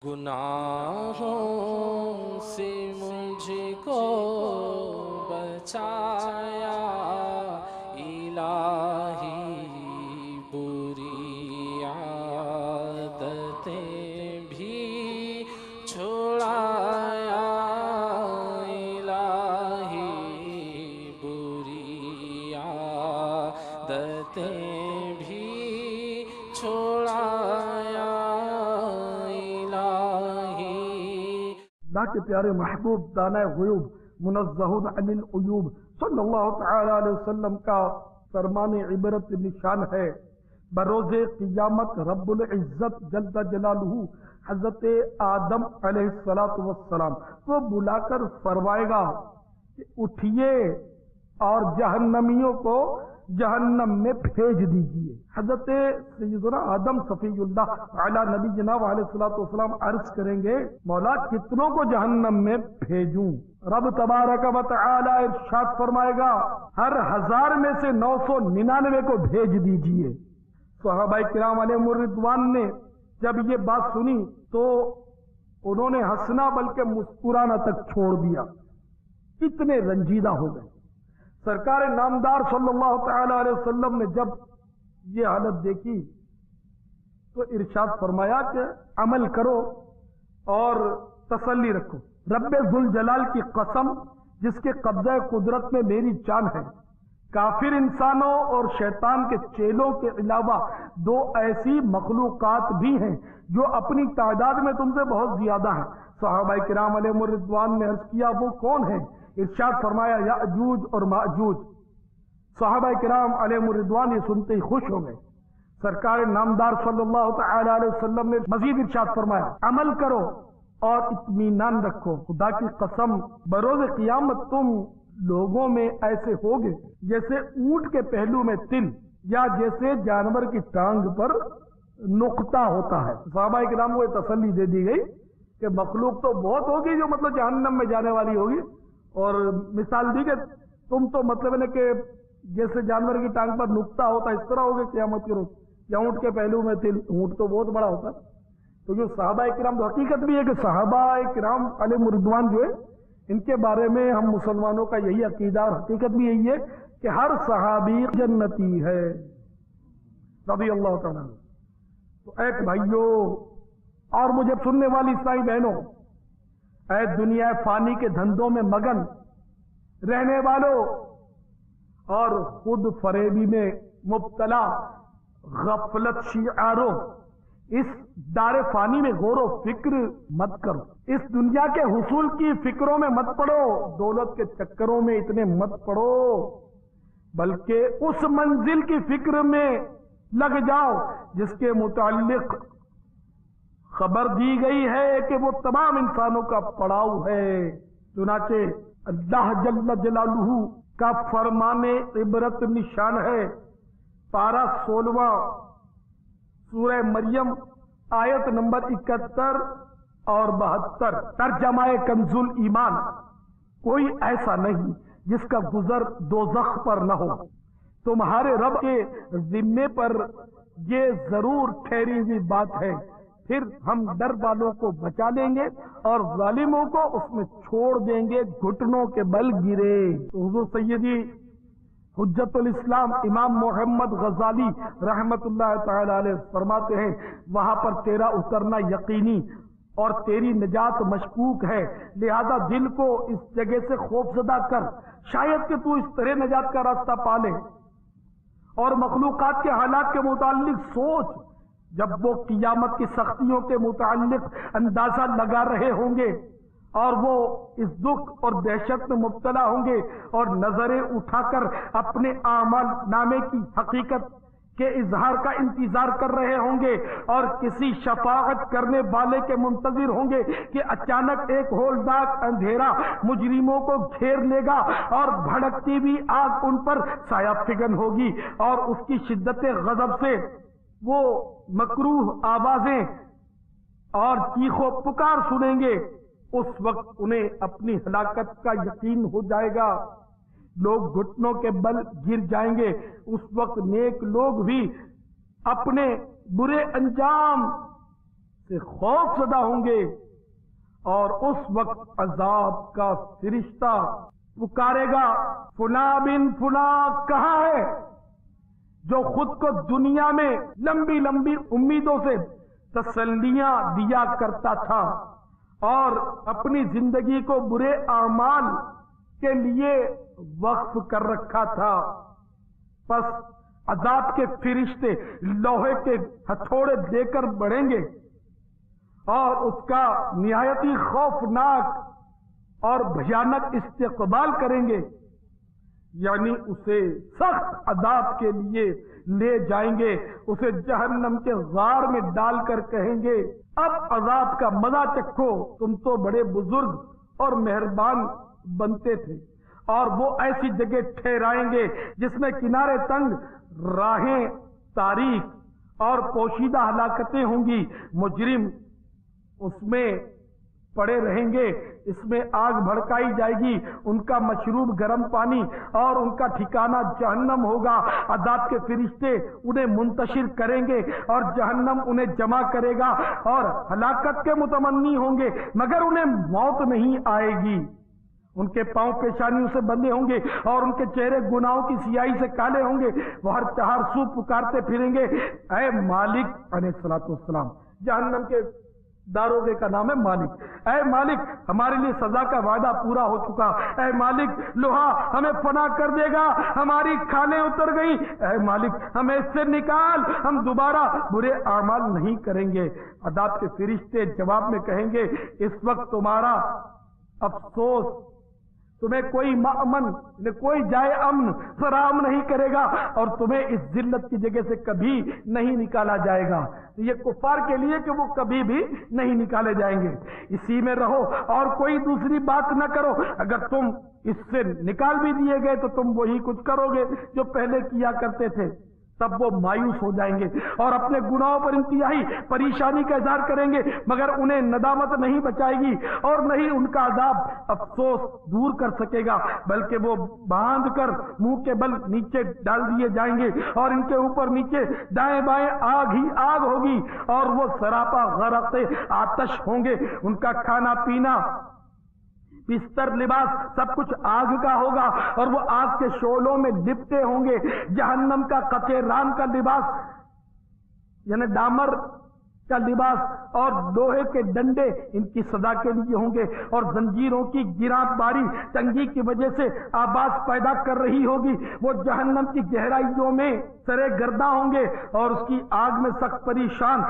گناہوں سے مجھ کو بچایا الہی، بری عادتیں بھی چھڑایا الہی، بری عادتیں بھی چھڑایا اللہ کے پیارے محبوب دانۂ غیوب منزہ عن العیوب صلی اللہ تعالی علیہ وسلم کا فرمان عبرت نشان ہے۔ بروز قیامت رب العزت جل جلالہ حضرت آدم علیہ السلام وہ بلا کر فرمائے گا کہ اٹھیے اور جہنمیوں کو جہنم میں بھیج دیجیے۔ حضرت سیدنا آدم صفی اللہ علی نبی جناب علیہ السلام عرض کریں گے مولا کتنوں کو جہنم میں بھیجوں؟ رب تبارک و تعالی ارشاد فرمائے گا ہر 1000 میں سے 999 کو بھیج دیجیے۔ صحابہ کرام علیہم الرضوان نے جب یہ بات سنی تو انہوں نے ہنسنا بلکہ مسکرانا تک چھوڑ دیا، اتنے رنجیدہ ہو گئے۔ سرکار نامدار صلی اللہ تعالی علیہ وسلم نے جب یہ حالت دیکھی تو ارشاد فرمایا کہ عمل کرو اور تسلی رکھو۔ رب ذوالجلال کی قسم جس کے قبضہ قدرت میں میری جان ہے، کافر انسانوں اور شیطان کے چیلوں کے علاوہ 2 ایسی مخلوقات بھی ہیں جو اپنی تعداد میں تم سے بہت زیادہ ہیں۔ صحابہ کرام علیہم الرضوان نے عرض کیا وہ کون ہیں؟ ارشاد فرمایا یاجوج اور ماجوج۔ صحابہ کرام علیہم الرضوان یہ سنتے ہی خوش ہو گئے۔ سرکار نامدار صلی اللہ تعالی علیہ وسلم نے مزید ارشاد فرمایا عمل کرو اور اطمینان رکھو، خدا کی قسم بروز قیامت تم لوگوں میں ایسے ہوگے جیسے اونٹ کے پہلو میں تل یا جیسے جانور کی ٹانگ پر نقطہ ہوتا ہے۔ صحابہ کرام کو یہ تسلی دے دی گئی کہ مخلوق تو بہت ہوگی جو مطلب جہنم میں جانے والی ہوگی، اور مثال دی کہ تم تو مطلب ہے کہ جیسے جانور کی ٹانگ پر نقطہ ہوتا ہے اس طرح ہوگے قیامت کے روز، یا اونٹ کے پہلو میں تل، اونٹ تو بہت بڑا ہوتا ہے۔ تو جو صحابہ کرام تو حقیقت بھی ہے کہ صحابہ کرام علیہم الرضوان جو ہے ان کے بارے میں ہم مسلمانوں کا یہی عقیدہ اور حقیقت بھی یہی ہے کہ ہر صحابی جنتی ہے رضی اللہ تعالیٰ۔ تو اے بھائیو اور مجھے سننے والی اسلامی بہنوں، اے دنیا فانی کے دھندوں میں مگن رہنے والوں اور خود فریبی میں مبتلا غفلت شیعاروں، اس دار فانی میں غور و فکر مت کرو، اس دنیا کے حصول کی فکروں میں مت پڑو، دولت کے چکروں میں اتنے مت پڑو، بلکہ اس منزل کی فکر میں لگ جاؤ جس کے متعلق خبر دی گئی ہے کہ وہ تمام انسانوں کا پڑاؤ ہے۔ چنانچہ اللہ جل جلالہ کا فرمان عبرت نشان ہے، پارہ 16 سورہ مریم آیت نمبر 71 اور 72، ترجمہ کنز الایمان کوئی ایسا نہیں جس کا گزر دوزخ پر نہ ہو۔ تمہارے رب کے ذمے پر یہ ضرور ٹھہری ہوئی بات ہے، پھر ہم ڈر والوں کو بچا لیں گے اور ظالموں کو اس میں چھوڑ دیں گے گھٹنوں کے بل گرے۔ حضور سیدی حجت الاسلام امام محمد غزالی رحمت اللہ تعالی علیہ فرماتے ہیں وہاں پر تیرا اترنا یقینی اور تیری نجات مشکوک ہے، لہذا دل کو اس جگہ سے خوف زدہ کر، شاید کہ تو اس طرح نجات کا راستہ پا لے، اور مخلوقات کے حالات کے متعلق سوچ جب وہ قیامت کی سختیوں کے متعلق اندازہ لگا رہے ہوں گے اور وہ اس دکھ اور دہشت میں مبتلا ہوں گے اور نظریں اٹھا کر اپنے اعمال نامے کی حقیقت کے اظہار کا انتظار کر رہے ہوں گے اور کسی شفاعت کرنے والے کے منتظر ہوں گے کہ اچانک ایک ہولناک اندھیرا مجرموں کو گھیر لے گا اور بھڑکتی بھی آگ ان پر سایہ فگن ہوگی اور اس کی شدت غضب سے وہ مکروہ آوازیں اور چیخ و پکار سنیں گے۔ اس وقت انہیں اپنی ہلاکت کا یقین ہو جائے گا، لوگ گھٹنوں کے بل گر جائیں گے۔ اس وقت نیک لوگ بھی اپنے برے انجام سے خوف زدہ ہوں گے، اور اس وقت عذاب کا فرشتہ پکارے گا فلاں بن فلاں کہاں ہے، جو خود کو دنیا میں لمبی لمبی امیدوں سے تسلیاں دیا کرتا تھا اور اپنی زندگی کو برے اعمال کے لیے وقف کر رکھا تھا۔ پس عذاب کے فرشتے لوہے کے ہتھوڑے دے کر بڑھیں گے اور اس کا نہایت ہی خوفناک اور بھیانک استقبال کریں گے، یعنی اسے سخت عذاب کے لیے لے جائیں گے، اسے جہنم کے غار میں ڈال کر کہیں گے اب عذاب کا مزہ چکھو، تم تو بڑے بزرگ اور مہربان بنتے تھے۔ اور وہ ایسی جگہ ٹھہرائیں گے جس میں کنارے تنگ، راہیں تاریک اور پوشیدہ ہلاکتیں ہوں گی، مجرم اس میں پڑے رہیں گے، اس میں آگ بھڑکائی جائے گی، ان کا مشروب گرم پانی اور ان کا ٹھکانہ جہنم ہوگا۔ عذاب کے فرشتے انہیں منتشر کریں گے اور جہنم انہیں جمع کرے گا اور ہلاکت کے متمنی ہوں گے، مگر انہیں موت نہیں آئے گی۔ ان کے پاؤں پیشانیوں سے بندھے ہوں گے اور ان کے چہرے گناہوں کی سیاہی سے کالے ہوں گے، وہ ہر چہار سو پکارتے پھریں گے اے مالک علیہ الصلوۃ والسلام، جہنم کے داروغے کا نام ہے مالک، اے مالک ہمارے لیے سزا کا وعدہ پورا ہو چکا، اے مالک لوہا ہمیں فنا کر دے گا، ہماری کھالیں اتر گئی، اے مالک ہمیں اس سے نکال، ہم دوبارہ برے اعمال نہیں کریں گے۔ عذاب کے فرشتے جواب میں کہیں گے اس وقت تمہارا افسوس، تمہیں کوئی مأمن، کوئی جائے امن فراہم نہیں کرے گا اور تمہیں اس ذلت کی جگہ سے کبھی نہیں نکالا جائے گا۔ یہ کفار کے لیے کہ وہ کبھی بھی نہیں نکالے جائیں گے، اسی میں رہو اور کوئی دوسری بات نہ کرو، اگر تم اس سے نکال بھی دیے گئے تو تم وہی کچھ کرو گے جو پہلے کیا کرتے تھے۔ تب وہ مایوس ہو جائیں گے اور اپنے گناہوں پر انتہائی پریشانی کا اظہار کریں گے، مگر انہیں ندامت نہیں بچائے گی اور نہیں ان کا عذاب افسوس دور کر سکے گا، بلکہ وہ باندھ کر منہ کے بل نیچے ڈال دیے جائیں گے اور ان کے اوپر نیچے دائیں بائیں آگ ہی آگ ہوگی اور وہ سراپا غرق آتش ہوں گے۔ ان کا کھانا پینا، بستر، لباس سب کچھ آگ کا ہوگا اور وہ آگ کے شعلوں میں لپٹے ہوں گے۔ جہنم کا قطع ران کا لباس یعنی ڈامر کا لباس اور لوہے کے ڈنڈے ان کی سزا کے لیے ہوں گے اور زنجیروں کی گراں باری تنگی کی وجہ سے آواز پیدا کر رہی ہوگی۔ وہ جہنم کی گہرائیوں میں سرے گرداں ہوں گے اور اس کی آگ میں سخت پریشان،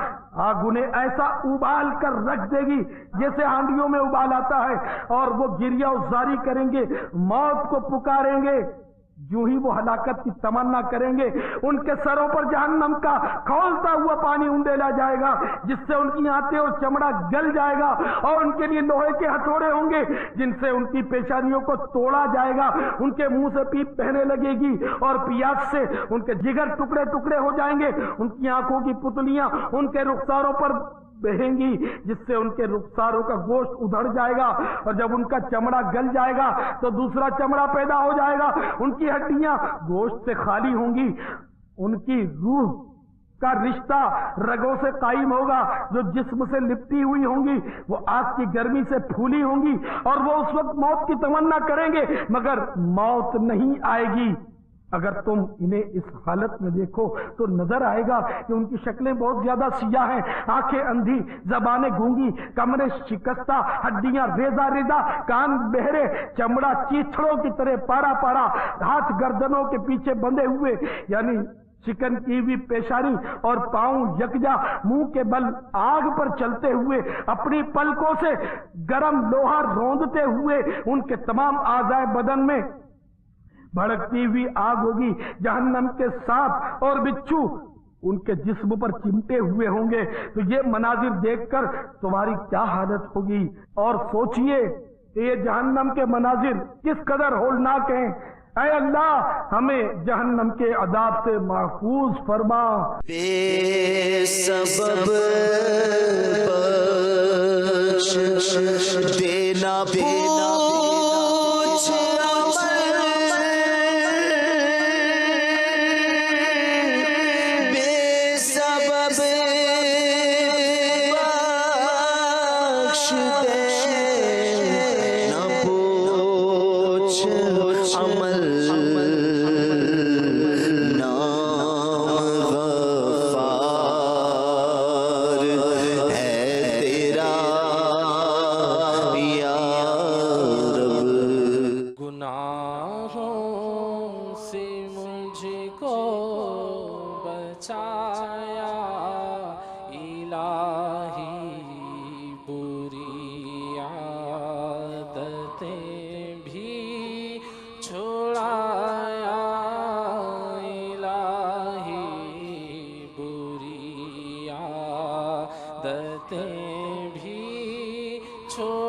آگ انہیں ایسا ابال کر رکھ دے گی جیسے ہانڈیوں میں ابال آتا ہے، اور وہ گریہ ازاری کریں گے، موت کو پکاریں گے، جو ہی وہ ہلاکت کی تمنا کریں گے ان کے سروں پر جہنم کا کھولتا ہوا پانی انڈیلا جائے گا جس سے ان کی آنتیں اور چمڑا گل جائے گا، اور ان کے لیے لوہے کے ہتھوڑے ہوں گے جن سے ان کی پیشانیوں کو توڑا جائے گا، ان کے منہ سے پیپ بہنے لگے گی اور پیاس سے ان کے جگر ٹکڑے ٹکڑے ہو جائیں گے، ان کی آنکھوں کی پتلیاں ان کے رخساروں پر بہیں گی جس سے ان کے رخساروں کا گوشت ادھڑ جائے گا، اور جب ان کا چمڑا گل جائے گا تو دوسرا چمڑا پیدا ہو جائے گا، ان کی ہڈیاں گوشت سے خالی ہوں گی، ان کی روح کا رشتہ رگوں سے قائم ہوگا جو جسم سے لپٹی ہوئی ہوں گی، وہ آگ کی گرمی سے پھولی ہوں گی اور وہ اس وقت موت کی تمنا کریں گے مگر موت نہیں آئے گی۔ اگر تم انہیں اس حالت میں دیکھو تو نظر آئے گا کہ ان کی شکلیں بہت زیادہ سیاہ ہیں، آنکھیں اندھی، زبانیں گونگی، کمریں شکستہ، ہڈیاں ریزہ ریزہ، کان بہرے، چمڑا چیتھڑوں کی طرح پارا پارا، ہاتھ گردنوں کے پیچھے بندھے ہوئے یعنی چکن کی ہوئی پیشانی اور پاؤں یکجا، منہ کے بل آگ پر چلتے ہوئے، اپنی پلکوں سے گرم لوہا روندتے ہوئے، ان کے تمام اعضائے بدن میں بھڑکتی ہوئی آگ ہوگی، جہنم کے سانپ اور بچھو ان کے جسم پر چمٹے ہوئے ہوں گے۔ تو یہ مناظر دیکھ کر تمہاری کیا حالت ہوگی، اور سوچئے کہ یہ جہنم کے مناظر کس قدر ہولناک ہیں۔ اے اللہ ہمیں جہنم کے عذاب سے محفوظ فرما۔ بے سبب بخش دینا پوچھ بے سبب بخش دے نہ پوچھ عمل نام غفار ہے تیرا یا رب گناہوں سے مجھ کو بچایا الہی بری عادتیں بھی چھڑایا الہی بری عادتیں بھی چھڑایا